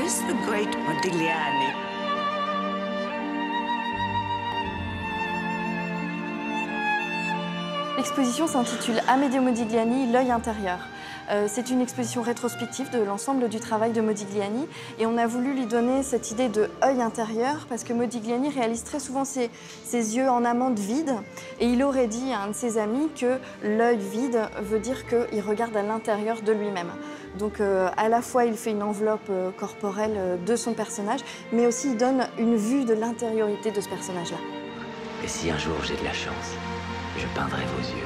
is the great Modigliani? L'exposition s'intitule Amedeo Modigliani, l'œil intérieur. C'est une exposition rétrospective de l'ensemble du travail de Modigliani et on a voulu lui donner cette idée de œil intérieur parce que Modigliani réalise très souvent ses yeux en amande vides et il aurait dit à un de ses amis que l'œil vide veut dire qu'il regarde à l'intérieur de lui-même. Donc à la fois il fait une enveloppe corporelle de son personnage mais aussi il donne une vue de l'intériorité de ce personnage-là. Et si un jour j'ai de la chance, je peindrai vos yeux.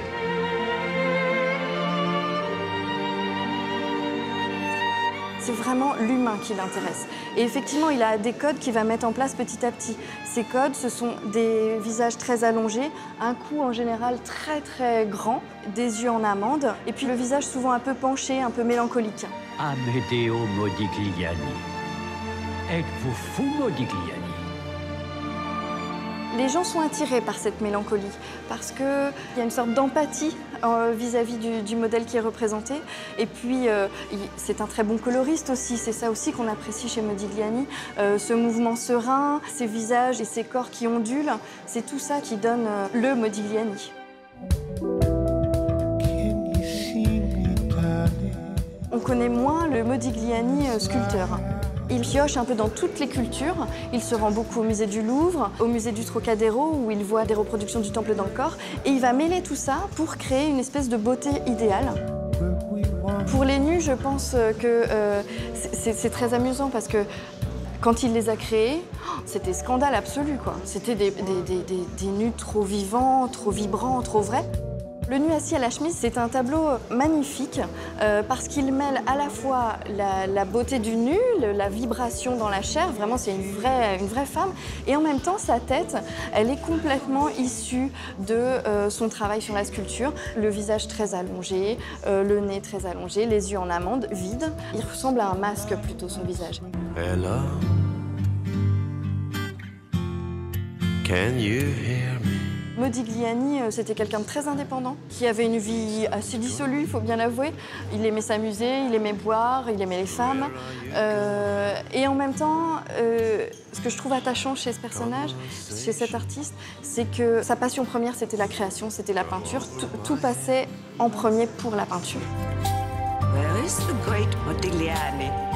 C'est vraiment l'humain qui l'intéresse. Et effectivement, il a des codes qu'il va mettre en place petit à petit. Ces codes, ce sont des visages très allongés, un cou en général très très grand, des yeux en amande, et puis le visage souvent un peu penché, un peu mélancolique. Amedeo Modigliani. Êtes-vous fou, Modigliani? Les gens sont attirés par cette mélancolie parce qu'il y a une sorte d'empathie vis-à-vis du modèle qui est représenté. Et puis, c'est un très bon coloriste aussi. C'est ça aussi qu'on apprécie chez Modigliani. Ce mouvement serein, ces visages et ces corps qui ondulent, c'est tout ça qui donne le Modigliani. On connaît moins le Modigliani sculpteur. Il pioche un peu dans toutes les cultures. Il se rend beaucoup au musée du Louvre, au musée du Trocadéro, où il voit des reproductions du temple dans le corps. Et il va mêler tout ça pour créer une espèce de beauté idéale. Pour les nus, je pense que c'est très amusant parce que quand il les a créés, c'était scandale absolu, quoi. C'était des nus trop vivants, trop vibrants, trop vrais. Le nu assis à la chemise, c'est un tableau magnifique parce qu'il mêle à la fois la beauté du nu, la vibration dans la chair, vraiment c'est une vraie femme, et en même temps sa tête, elle est complètement issue de son travail sur la sculpture. Le visage très allongé, le nez très allongé, les yeux en amande, vides. Il ressemble à un masque plutôt, son visage. Hello, can you hear me? Modigliani, c'était quelqu'un de très indépendant, qui avait une vie assez dissolue, il faut bien l'avouer. Il aimait s'amuser, il aimait boire, il aimait les femmes. Et en même temps, ce que je trouve attachant chez ce personnage, chez cet artiste, c'est que sa passion première, c'était la création, c'était la peinture. Tout passait en premier pour la peinture. Where is the great Modigliani?